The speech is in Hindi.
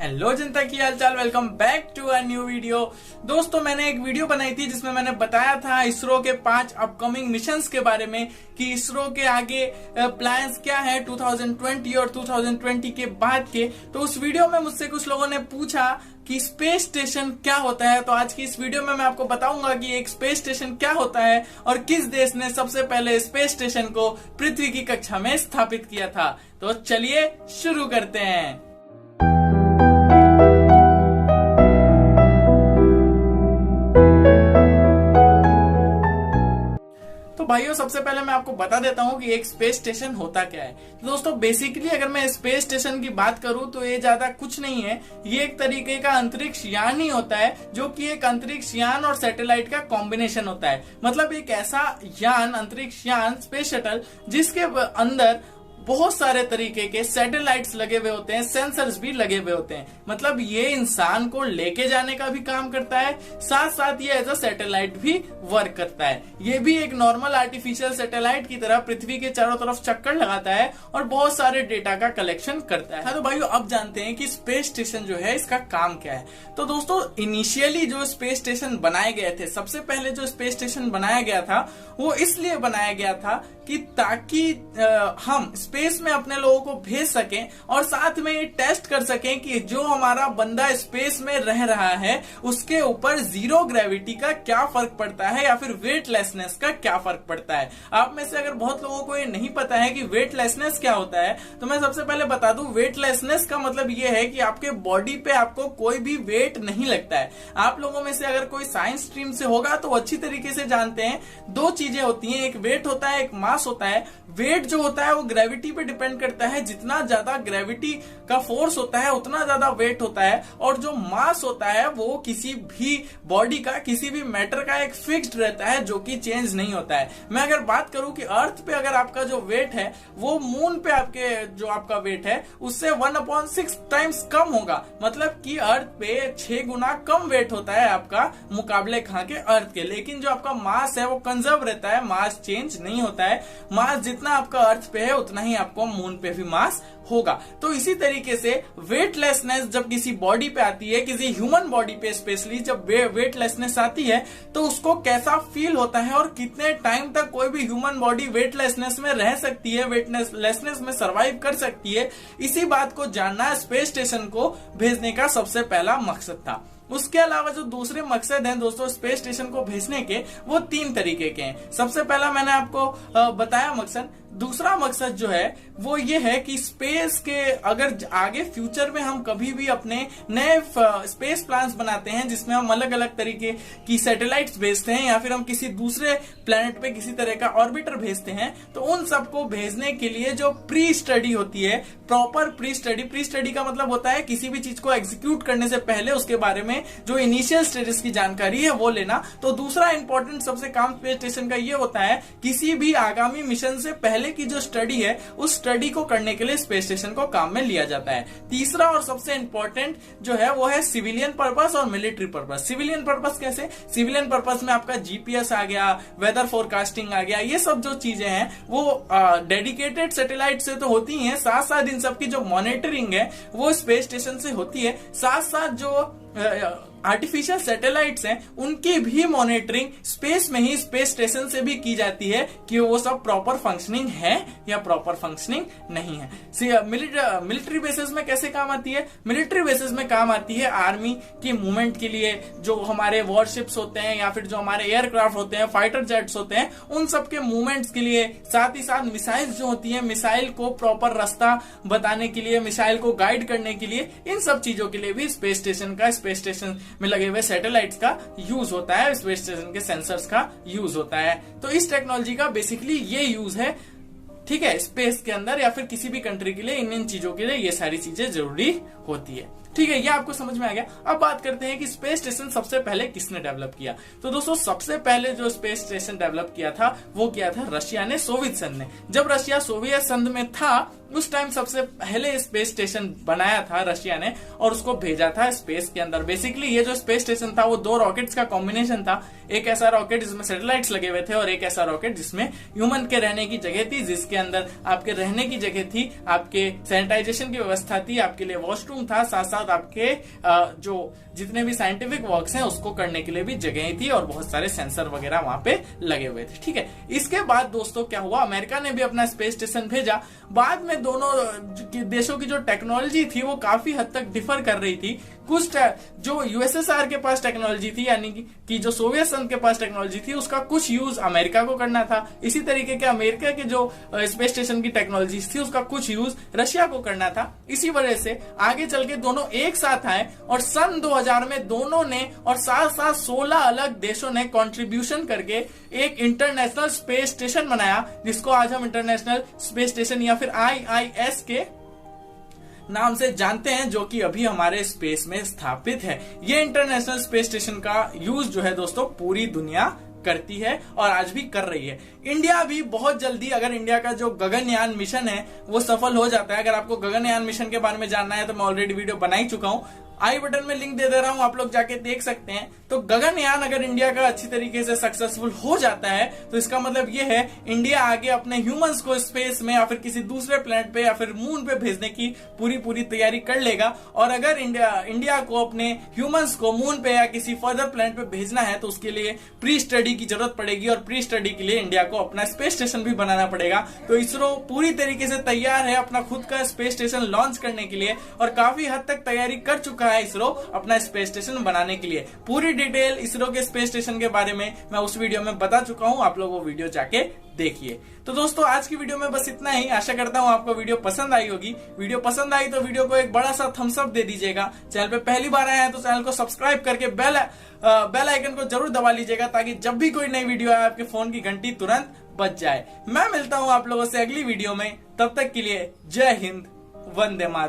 हेलो जनता की हालचाल, welcome back to a new video. दोस्तों, मैंने एक वीडियो बनाई थी जिसमें मैंने बताया था इसरो के 5 अपकमिंग मिशंस के बारे में कि इसरो के आगे प्लान्स क्या है 2020 और 2020 के बाद के। तो उस वीडियो में मुझसे कुछ लोगों ने पूछा कि स्पेस स्टेशन क्या होता है। तो आज की इस वीडियो में मैं आपको बताऊंगा कि एक स्पेस स्टेशन क्या होता है और किस देश ने सबसे पहले स्पेस स्टेशन को पृथ्वी की कक्षा में स्थापित किया था। तो चलिए शुरू करते हैं। भाइयों, सबसे पहले मैं आपको बता देता हूं कि एक स्पेस स्टेशन होता क्या है। तो दोस्तों, बेसिकली अगर मैं स्पेस स्टेशन की बात करूं तो ये ज्यादा कुछ नहीं है। ये एक तरीके का अंतरिक्ष यान ही होता है, जो कि एक अंतरिक्ष यान और सैटेलाइट का कॉम्बिनेशन होता है। मतलब एक ऐसा यान, अंतरिक्ष यान, स्पेस शटल, जिसके अंदर बहुत सारे तरीके के सैटेलाइट्स लगे हुए होते हैं, सेंसर्स भी लगे हुए होते हैं। मतलब ये इंसान को लेके जाने का भी काम करता है, साथ साथ ये एज अ सैटेलाइट भी वर्क करता है। ये भी एक नॉर्मल आर्टिफिशियल सैटेलाइट की तरह पृथ्वी के चारों तरफ चक्कर लगाता है और बहुत सारे डेटा का कलेक्शन करता है। तो भाइयों, अब जानते हैं कि स्पेस स्टेशन जो है इसका काम क्या है। तो दोस्तों, इनिशियली जो स्पेस स्टेशन बनाए गए थे, सबसे पहले जो स्पेस स्टेशन बनाया गया था वो इसलिए बनाया गया था कि ताकि हम स्पेस में अपने लोगों को भेज सकें और साथ में ये टेस्ट कर सकें कि जो हमारा बंदा स्पेस में रह रहा है उसके ऊपर जीरो ग्रेविटी का क्या फर्क पड़ता है या फिर वेटलेसनेस का क्या फर्क पड़ता है। आप में से अगर बहुत लोगों को ये नहीं पता है कि वेटलेसनेस क्या होता है, तो मैं सबसे पहले बता दूं, वेटलेसनेस का मतलब ये है कि आपके बॉडी पे आपको कोई भी वेट नहीं लगता है। आप लोगों में से अगर कोई साइंस स्ट्रीम से होगा तो अच्छी तरीके से जानते हैं, दो चीजें होती हैं, एक वेट होता है, एक मास होता है। वेट जो होता है वो ग्रेविटी पे डिपेंड करता है, जितना ज्यादा ग्रेविटी का फोर्स होता है उतना ज्यादा वेट होता है। और जो मास होता है वो किसी भी बॉडी का, किसी भी मैटर का एक फिक्स्ड रहता है जो कि चेंज नहीं होता है। मैं अगर बात करूं कि अर्थ पे अगर आपका जो वेट है वो मून पे आपके जो आपका वेट है उससे 1/6 टाइम्स कम होगा। मतलब कि अर्थ पे 6 गुना कम वेट होता है आपका मुकाबले कहां के, अर्थ के। लेकिन जो आपका मास है वो कंजर्व रहता है, मास चेंज नहीं होता है। मास जितना आपका अर्थ पे है उतना ही आपको मून पे भी मास होगा। तो इसी तरीके से वेटलेसनेस जब किसी बॉडी पे आती है, किसी ह्यूमन बॉडी पे स्पेशली जब वेटलेसनेस आती है तो उसको कैसा फील होता है और कितने टाइम तक कोई भी ह्यूमन बॉडी वेटलेसनेस में रह सकती है, वेटलेसनेस में सरवाइव कर सकती है, इसी बात को जानना स्पेस स्टेशन को भेजने का सबसे पहला मकसद था। उसके अलावा जो दूसरे मकसद हैं दोस्तों स्पेस स्टेशन को भेजने के, वो 3 तरीके के हैं। सबसे पहला मैंने आपको बताया मकसद। दूसरा मकसद जो है वो ये है कि स्पेस के अगर आगे फ्यूचर में हम कभी भी अपने नए स्पेस प्लान्स बनाते हैं जिसमें हम अलग अलग तरीके की सैटेलाइट्स भेजते हैं या फिर हम किसी दूसरे प्लेनेट पे किसी तरह का ऑर्बिटर भेजते हैं, तो उन सबको भेजने के लिए जो प्री स्टडी होती है, प्रॉपर प्री स्टडी का मतलब होता है किसी भी चीज को एग्जीक्यूट करने से पहले उसके बारे में जो इनिशियल स्टेजेस की जानकारी है वो लेना। तो दूसरा इंपॉर्टेंट सबसे काम स्पेस स्टेशन का ये होता है किसी भी आगामी मिशन से पहले की जो स्टडी है उस स्टडी को करने के लिए स्पेस स्टेशन को काम में लिया जाता है। तीसरा और सबसे इंपॉर्टेंट जो है वो है सिविलियन पर्पस और मिलिट्री पर्पस। सिविलियन पर्पस कैसे? सिविलियन पर्पस में आपका जीपीएस आ गया, वेदर फोरकास्टिंग आ गया, ये सब जो चीजें हैं वो डेडिकेटेड सैटेलाइट से तो होती हैं, साथ साथ इन सब की जो मॉनिटरिंग है वो स्पेस स्टेशन से होती है। साथ साथ जो आर्टिफिशियल सैटेलाइट्स हैं उनकी भी मॉनिटरिंग स्पेस में ही, स्पेस स्टेशन से भी की जाती है कि वो सब प्रॉपर फंक्शनिंग है या प्रॉपर फंक्शनिंग नहीं है। मिलिट्री बेसिस में कैसे काम आती है? मिलिट्री बेसिस में काम आती है आर्मी की मूवमेंट के लिए, जो हमारे वॉरशिप्स होते हैं या फिर जो हमारे एयरक्राफ्ट होते हैं, फाइटर जेट्स होते हैं, उन सब के मूवमेंट्स के लिए। साथ ही साथ मिसाइल जो होती है, मिसाइल को प्रॉपर रास्ता बताने के लिए, मिसाइल को गाइड करने के लिए, इन सब चीजों के लिए भी स्पेस स्टेशन में लगे हुए सैटेलाइट्स का यूज होता है, स्पेस स्टेशन के सेंसर्स का यूज होता है। तो इस टेक्नोलॉजी का बेसिकली ये यूज है, ठीक है, स्पेस के अंदर या फिर किसी भी कंट्री के लिए इन चीजों के लिए ये सारी चीजें जरूरी होती है। ठीक है, ये आपको समझ में आ गया। अब बात करते हैं कि स्पेस स्टेशन सबसे पहले किसने डेवलप किया। तो दोस्तों, सबसे पहले जो स्पेस स्टेशन डेवलप किया था वो किया था रशिया ने, सोवियत संघ ने। जब रशिया सोवियत संघ में था उस टाइम सबसे पहले स्पेस स्टेशन बनाया था रशिया ने और उसको भेजा था स्पेस के अंदर। बेसिकली ये जो स्पेस स्टेशन था वो 2 रॉकेट्स का कॉम्बिनेशन था। एक ऐसा रॉकेट जिसमें सैटेलाइट्स लगे हुए थे और एक ऐसा रॉकेट जिसमें ह्यूमन के रहने की जगह थी, जिसके अंदर आपके रहने की जगह थी, आपके सैनिटाइजेशन की व्यवस्था थी, आपके लिए वॉशरूम था, साथ साथ साथ आपके जो जितने भी साइंटिफिक वर्क्स हैं उसको करने के लिए भी जगह थी और बहुत सारे सेंसर वगैरह वहां पे लगे हुए थे। ठीक है, इसके बाद दोस्तों क्या हुआ, अमेरिका ने भी अपना स्पेस स्टेशन भेजा। बाद में दोनों देशों की जो टेक्नोलॉजी थी वो काफी हद तक डिफर कर रही थी। कुछ जो यूएसएसआर के पास टेक्नोलॉजी थी, यानी कि जो सोवियत संघ के पास टेक्नोलॉजी थी, उसका कुछ यूज अमेरिका को करना था। इसी तरीके के अमेरिका के जो स्पेस स्टेशन की टेक्नोलॉजी थी उसका कुछ यूज रशिया को करना था। इसी वजह से आगे चल के दोनों एक साथ आए और सन 2000 में दोनों ने और साथ साथ 16 अलग देशों ने कंट्रीब्यूशन करके एक इंटरनेशनल स्पेस स्टेशन बनाया, जिसको आज हम इंटरनेशनल स्पेस स्टेशन या फिर IIS के नाम से जानते हैं, जो कि अभी हमारे स्पेस में स्थापित है। ये इंटरनेशनल स्पेस स्टेशन का यूज जो है दोस्तों पूरी दुनिया करती है और आज भी कर रही है। इंडिया भी बहुत जल्दी, अगर इंडिया का जो गगनयान मिशन है वो सफल हो जाता है, अगर आपको गगनयान मिशन के बारे में जानना है तो मैं ऑलरेडी वीडियो बना ही चुका हूं, आई बटन में लिंक दे रहा हूं, आप लोग जाके देख सकते हैं। तो गगनयान अगर इंडिया का अच्छी तरीके से सक्सेसफुल हो जाता है तो इसका मतलब ये है इंडिया आगे अपने ह्यूमंस को स्पेस में या फिर किसी दूसरे प्लेनेट पे या फिर मून पे भेजने की पूरी तैयारी कर लेगा। और अगर इंडिया को अपने ह्यूमंस को मून पे या किसी फर्दर प्लेनेट पे भेजना है तो उसके लिए प्री स्टडी की जरूरत पड़ेगी और प्री स्टडी के लिए इंडिया को अपना स्पेस स्टेशन भी बनाना पड़ेगा। तो इसरो पूरी तरीके से तैयार है अपना खुद का स्पेस स्टेशन लॉन्च करने के लिए और काफी हद तक तैयारी कर चुका है इसरो अपना स्पेस स्टेशन बनाने के लिए। पूरी डिटेल इसरो के स्पेस स्टेशन के बारे में मैं उस वीडियो में बता चुका हूं, आप लोग वो वीडियो जाके देखिए। तो दोस्तों आज की वीडियो में बस इतना ही। आशा करता हूं आपको वीडियो पसंद आई होगी। वीडियो पसंद आई तो वीडियो को एक बड़ा सा थम्स अप दे दीजिएगा। चैनल पे पहली बार आए हैं तो चैनल को सब्सक्राइब करके बेल आइकन को जरूर दबा लीजिएगा, ताकि जब भी कोई नई वीडियो आए आपके फोन की घंटी तुरंत बज जाए। मैं मिलता हूं आप लोगों से अगली वीडियो में, तब तक के लिए जय हिंद, वंदे मातरम।